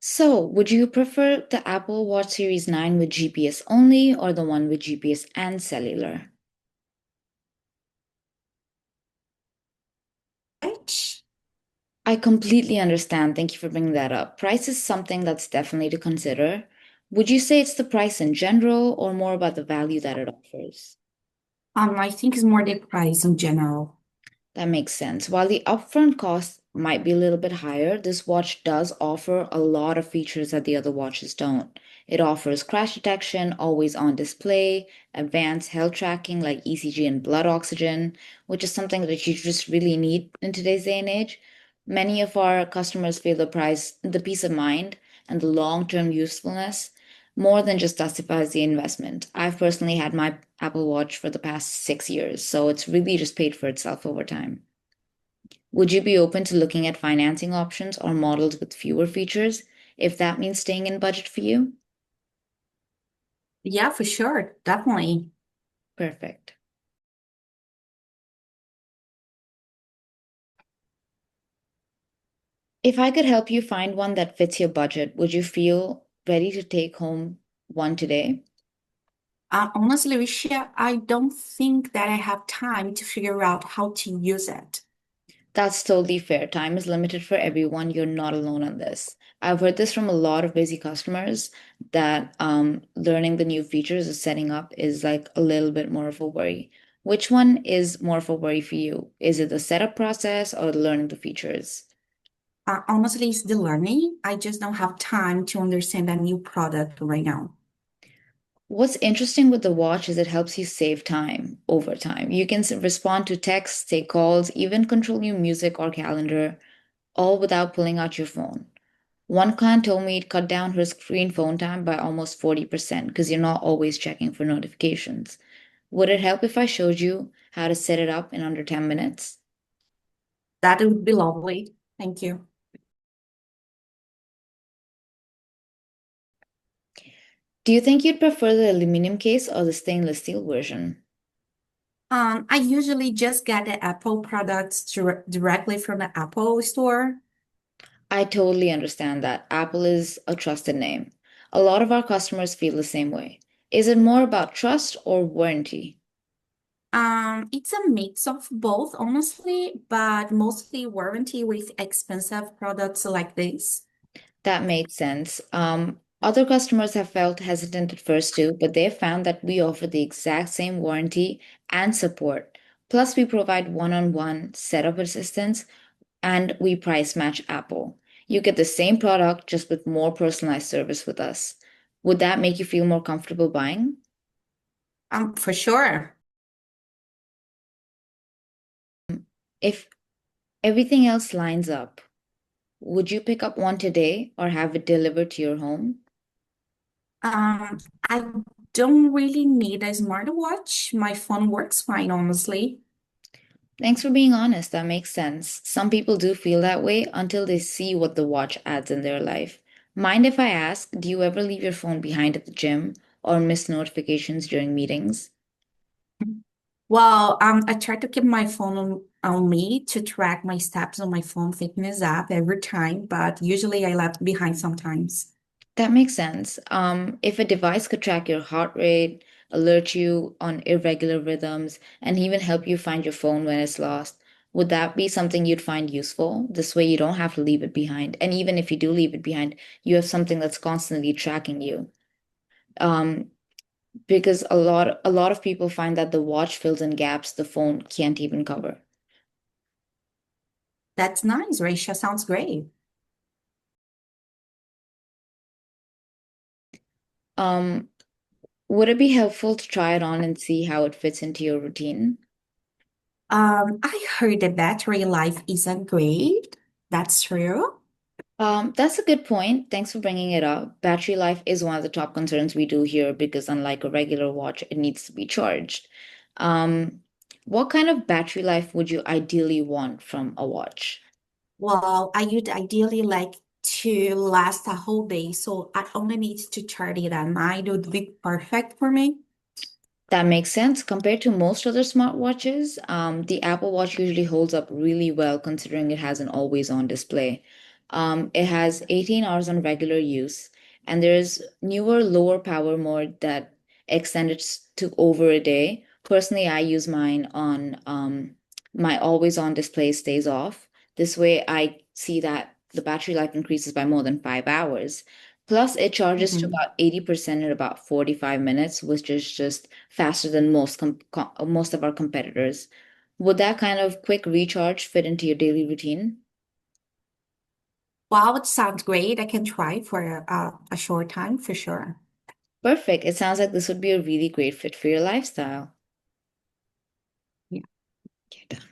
So, would you prefer the Apple Watch Series 9 with GPS only or the one with GPS and cellular? Right? I completely understand. Thank you for bringing that up. Price is something that's definitely to consider. Would you say it's the price in general or more about the value that it offers? I think it's more the price in general. That makes sense. While the upfront cost might be a little bit higher, this watch does offer a lot of features that the other watches don't. It offers crash detection, always on display, advanced health tracking like ECG and blood oxygen, which is something that you just really need in today's day and age. Many of our customers feel the peace of mind, and the long-term usefulness more than just justifies the investment. I've personally had my Apple Watch for the past 6 years, so it's really just paid for itself over time. Would you be open to looking at financing options or models with fewer features if that means staying in budget for you? Yeah, for sure. Definitely. Perfect. If I could help you find one that fits your budget, would you feel ready to take home one today? Honestly, Risha, I don't think that I have time to figure out how to use it. That's totally fair. Time is limited for everyone. You're not alone on this. I've heard this from a lot of busy customers that learning the new features of setting up is like a little bit more of a worry. Which one is more of a worry for you? Is it the setup process or learning the features? Honestly, it's the learning. I just don't have time to understand a new product right now. What's interesting with the watch is it helps you save time over time. You can respond to texts, take calls, even control your music or calendar, all without pulling out your phone. One client told me it cut down her screen phone time by almost 40% because you're not always checking for notifications. Would it help if I showed you how to set it up in under 10 minutes? That would be lovely. Thank you. Do you think you'd prefer the aluminum case or the stainless steel version? I usually just get the Apple products directly from the Apple store. I totally understand that. Apple is a trusted name. A lot of our customers feel the same way. Is it more about trust or warranty? It's a mix of both, honestly, but mostly warranty with expensive products like this. That made sense. Other customers have felt hesitant at first too, but they've found that we offer the exact same warranty and support. Plus, we provide one-on-one setup assistance and we price match Apple. You get the same product just with more personalized service with us. Would that make you feel more comfortable buying? For sure. If everything else lines up, would you pick up one today or have it delivered to your home? Um, I don't really need a smartwatch. My phone works fine, honestly. Thanks for being honest. That makes sense. Some people do feel that way until they see what the watch adds in their life. Mind if I ask, do you ever leave your phone behind at the gym or miss notifications during meetings? Well, I try to keep my phone on me to track my steps on my phone fitness app every time, but usually I left behind sometimes. That makes sense. If a device could track your heart rate, alert you on irregular rhythms, and even help you find your phone when it's lost, would that be something you'd find useful? This way you don't have to leave it behind. And even if you do leave it behind, you have something that's constantly tracking you. Um, because a lot of people find that the watch fills in gaps the phone can't even cover. That's nice, Raisha. Sounds great. Um, would it be helpful to try it on and see how it fits into your routine? I heard the battery life isn't great. That's true. That's a good point. Thanks for bringing it up. Battery life is one of the top concerns we do here because unlike a regular watch, it needs to be charged. Um, what kind of battery life would you ideally want from a watch? Well, I would ideally like to last a whole day, so I only need to charge it at night. It would be perfect for me. That makes sense. Compared to most other smartwatches, the Apple Watch usually holds up really well considering it has an always-on display. It has 18 hours on regular use, and there's newer, lower power mode that extend it to over a day. Personally, I use mine on my always on display stays off. This way, I see that the battery life increases by more than 5 hours. Plus, it charges to Mhm. about 80% in about 45 minutes, which is just faster than most of our competitors. Would that kind of quick recharge fit into your daily routine? Wow, it sounds great. I can try for a short time for sure. Perfect. It sounds like this would be a really great fit for your lifestyle. Yeah. Okay, done.